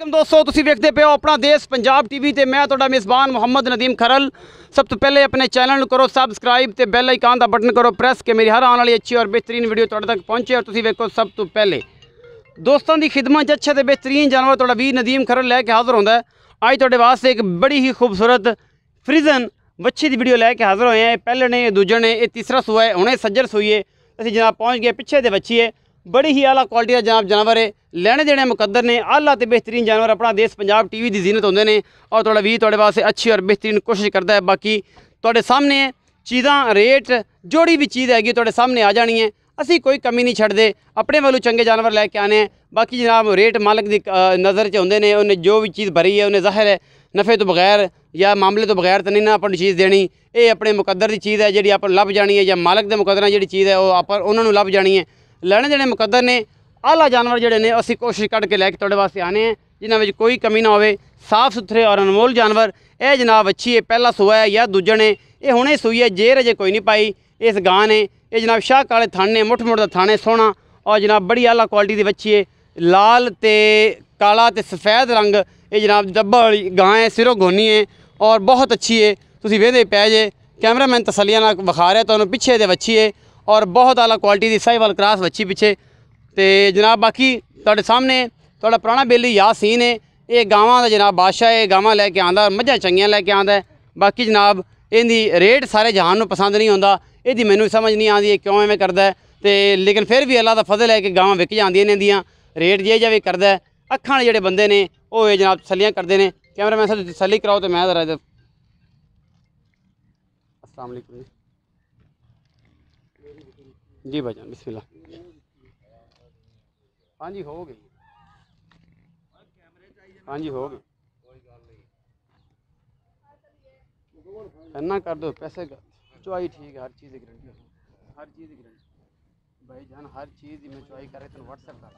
दोस्तों तुसीं वेखदे पे हो अपना देश पंजाब टीवी ते मैं तुहाडा मेज़बान मुहम्मद नदीम खरल। सब तो पहले अपने चैनल नूं करो सबसक्राइब ते बैल आइकन दा बटन करो प्रेस के मेरी हर आने वाली अच्छी और बेहतरीन वीडियो तुहाडे तक पहुंचे और तुसीं वेखो सब तो पहले। दोस्तों की खिदमत अच्छे ते बेहतरीन जानवर तुहाडा वीर नदीम खरल लैके हाज़र होंदा है। अज तुहाडे वास्ते एक बड़ी ही खूबसूरत फ्रीजन बच्ची की वीडियो लैके हाज़र होए हैं। पहले ने दूजे ने ये तीसरा सूआ है, हुणे सज्जर सूई है। असीं जनाब पहुँच गए पिछे दे बच्ची है, बड़ी ही आला क्वालिटी का जनाब जानवर है। लेने देने मुकद्दर ने आला ते बेहतरीन जानवर अपना देश पंजाब टीवी की जीनत होंदे ने और थोड़ा वीर थोड़े वास्ते अच्छी और बेहतरीन कोशिश करता है। बाकी थोड़े सामने चीज़ां रेट जोड़ी भी चीज़ हैगी थोड़े सामने आ जानी है। असी कोई कमी नहीं छड्डदे, अपने वालों चंगे जानवर लैके आने हैं। बाकी जनाब रेट मालक की नज़र च होंदे ने, उन्हें जो भी चीज़ भरी है उन्हें ज़ाहिर है नफ़े तो बगैर या मामले तो बगैर तो नहीं ना अपन चीज़ देनी। ये अपने मुकद्दर की चीज़ है जी अपन लभ जानी है, या मालक के मुकद्दर जी चीज़ है वो आप उन्होंने लभ जानी है। लेने देने मुकद्दर ने आला जानवर जोड़े ने असी कोशिश करके लैके थोड़े वास्ते आने हैं जिन्होंने कोई कमी ना हो। साफ सुथरे और अनमोल जानवर यह जनाब अच्छी है। पहला सूआ है या दूजे ने ये हुणे सूई है, जेर अजे कोई नहीं पाई। इस गां ने ये जनाब शाह काले थाने मुठ मुठ का थाने सोहना और जनाब बड़ी आला क्वालिटी की बच्ची है। लाल ते काला ते सफ़ेद रंग ये जनाब डब्बा वाली गां है, सिरों गोनी है और बहुत अच्छी है। तुसीं वेखदे पै जे कैमरामैन तसलिया नाल विखा रहा तो पिछे दे बच्ची है और बहुत आला क्वालिटी की साहिवाल क्रॉस बच्ची पिछे। तो जनाब बाकी तुहाडे सामने थोड़ा पुराना बेली यासीन है, ये गावां दा जनाब बादशाह है, गावां लैके आंदा, मझां चंगियां लैके आंदा है। बाकी जनाब इहदी रेट सारे जहान नूं पसंद नहीं आंदा, इहदी मैनूं समझ नहीं आती क्यों इवें करदा है। तो लेकिन फिर भी अल्लाह दा फजल है कि गावां विक जांदियां ने इंदियां, रेट जे जा भी करदा है। अखां वाले जिहड़े बंदे ने वो ये जनाब तसलियां करदे ने। कैमरामैन साहब तसल्ली कराओ तो मैं जरा अस्सलाम वालेकुम जी भाईजान बिस्मिल्लाह। हाँ जी हो गई, हाँ जी हो गई, करना कर दो पैसे चुआई ठीक है। हर चीज़ की गारंटी, हर चीज़ की गारंटी भाईजान, हर चीज़ की मैं चुआई करे तो व्हाट्सएप कर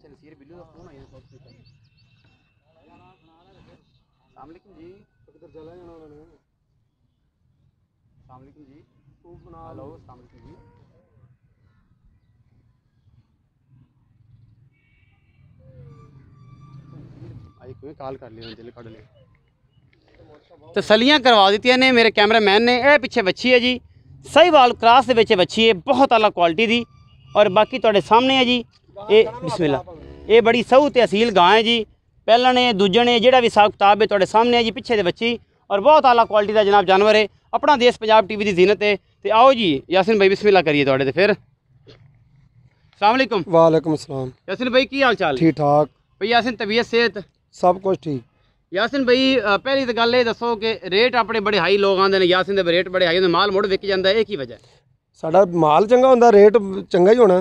नसीर बिल्लू का फोन आया जी। सलामकुम जी, हेलो सलामकुम जी। आई कोई कॉल कर लिया दिल कट लिया। तसलियां करवा दी ने मेरे कैमरामैन ने। यह पिछे बच्ची है जी, साहिवाल क्रॉस के बच्चे बच्ची है, बहुत आला क्वालिटी दी। और बाकी तुहाडे सामने है जी ये बिस्मिल्लाह, ये बड़ी सहू ते असील गां है जी। पहला ने दूजे ने जिहड़ा भी हिसाब किताब है तुहाडे सामने है जी। पिछे दे बच्ची और बहुत आला क्वालिटी का जनाब जानवर है, अपना देश पंजाब टीवी की जीनत है। तो आओ जी यासिन भाई बिस्मिल्लाह करिए तुहाडे ते फिर। अस्सलाम वालेकुम। वालेकुम सलाम। यासिन भाई की हाल चाल? ठीक ठाक भाई यासिन तबीयत सेहत सब कुछ ठीक। यासिन भाई पहली तो गल ये दसो कि रेट अपने बड़े हाई लोग आते हैं, यासिन दे रेट बड़े हाई होंदे, माल मुड़ विक जाता है, ये की वजह है? साडा माल चंगा होंदा, रेट चंगा ही होना।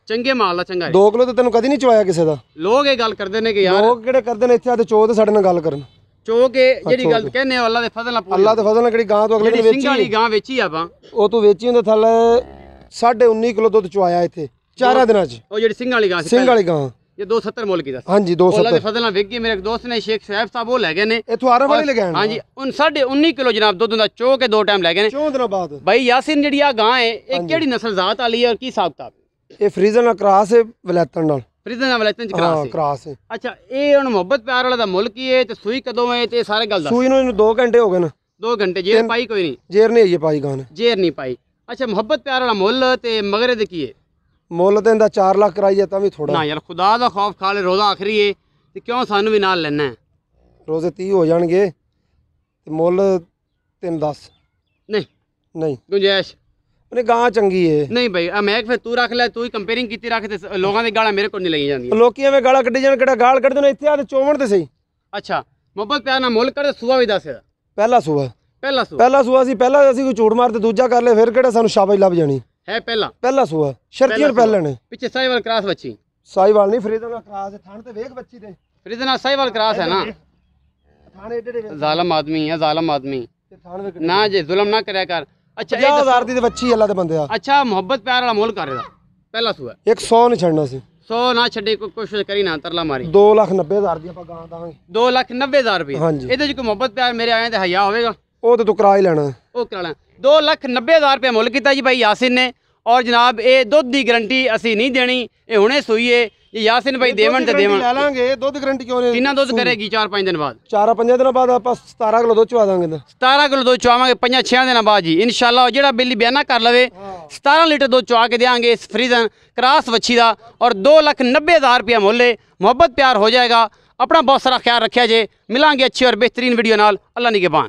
चंगे माल का चंगा है। 2 किलो तो तेन कदी नहीं चवाया किसी का। लोग ये गल करते हैं कि यार लोग किहड़े करदे ने इत्थे आते चो ते साडे नाल गल करन। चो के जिहड़ी गल कहने अल्लाह दे फजल नाल, अल्लाह दे फजल नाल किहड़ी गां तो अगले दिन सिंघ वाली गां वेची आपां, ओ तू वेची हुंदे थल्ले 19.5 किलो दुध चवाया इत्थे 4 दिनां च। ओ जिहड़ी सिंघ वाली गां सिंघ वाली गां ये 270 मुल की दस। हाँ जी 270 अल्लाह दे फजल नाल विक गई। मेरे एक दोस्त ने शेख साहब साहब वो लै गए ने इत्थों आरफ वाली ले गए। हाँ जी उन 19.5 किलो जनाब दुध दा चो के 2 टाइम लै गए ने 4 दिनों बाद। भाई यासिन जिहड़ी आ गां है ये किहड़ी नस्ल जात वाली है और की हिसाब किताब? ये फ्रीजन नाल क्रॉस है वलैतन नाल। फ्रीजन नाल वलैतन च क्रॉस है। क्रॉस है। अच्छा ये हुण मोहब्बत प्यार वाला दा मुल की है ते सूई कदों है ते सारे गल दस। सूई नूं 2 घंटे हो गए ना। 2 घंटे जेर पाई कोई नहीं? जेर नहीं है पाई गां ने, जेर नहीं पाई। अच्छा मोहब्बत प्यार वाला मुल ते मगरे दे की है? मुल तो इहदा 4 लाख कराई है तां भी थोड़ा ना यार खुदा दा खौफ खा ले, रोज़ा आखिरी है ते क्यों सानू भी नाल लेना है? रोज़े 30 हो जाएंगे ते मुल 3-10 नहीं नहीं गुंजाइश उन्हें गां चंगी है। नहीं भाई मैं फिर तू रख ले, तू ही कंपेयरिंग कीती रख ते लोगों दी गालां मेरे को नहीं लगी जांदियां। लोकी एवें गाला कड्ढी जाण, किहड़ा गाल कड्ढदे ने इत्थे आ ते चोवण ते सही। अच्छा मोहब्बत प्यार नाल मुल कर सूआ भी दस पहला सूआ पहला सूआ सी, पहला असीं कोई झूठ मार ते दूजा कर ले, फिर किहड़ा सानू शाबाश लभ जानी है? पहला सूआ शर्तियां पहले ने। पीछे साहिवाल क्रॉस बच्ची, साहिवाल नहीं फ्रीजन का क्रॉस है। थान ते वेख बच्ची दे फ्रीजन नाल साहिवाल क्रॉस है ना। थान एडे एडे जालिम आदमी है, जालिम आदमी ते थान वेख ना जे जुल्म ना करया कर। अच्छा 50,000 दी ते बच्ची अल्लाह दे बंदे आ। अच्छा मोहब्बत प्यार वाला मुल कर रहा पहला सूआ 100 नहीं छड़ना सी। 100 ना छड्डे कोई कोशिश करी ना तरला मारी। 2,90,000 दी आपां गां दांगे। 2,90,000 रुपये हाँ जी। ਇਹਦੇ 'ਚ ਕੋਈ ਮੁਹੱਬਤ ਪਿਆਰ ਮੇਰੇ ਆਏ ਤੇ ਹਯਾ ਹੋਵੇਗਾ? ਉਹ ਤੇ ਤੂੰ ਕਰਾ ਹੀ ਲੈਣਾ। ਉਹ ਕਰਾ ਲੈਣ। 2,90,000 रुपये मुल किया जी भाई यासिन ने और जनाब ये दुध की गारंटी असी नहीं देनी, ये हुणे सूईए यासिन भाई देवन ते देवन ਲੈ ਲਾਂਗੇ ਦੁੱਧ ਗਰੰਟੀ ਕਿਉਂ ਨਹੀਂ। किन्ना दुध करेगी 4-5 दिन बाद? 4-5 ਦਿਨਾਂ ਬਾਅਦ ਆਪਾਂ 17 ਕਿਲੋ ਦੁੱਧ ਚਵਾ ਦਾਂਗੇ। 17 किलो दुध चुवावांगे 5-6 दिनों बाद जी इंशाल्लाह। ਜਿਹੜਾ बिल्ली बयाना कर लवे 17 लीटर दुध चुवा के देंगे इस फ्रीजन क्रास वच्छी का और 2,90,000 रुपया मुल्ल। मुहब्बत प्यार हो जाएगा। अपना बहुत सारा ख्याल रखा जे। मिलांगे अच्छी और बेहतरीन वीडियो नाल। अल्लाह निगहबान।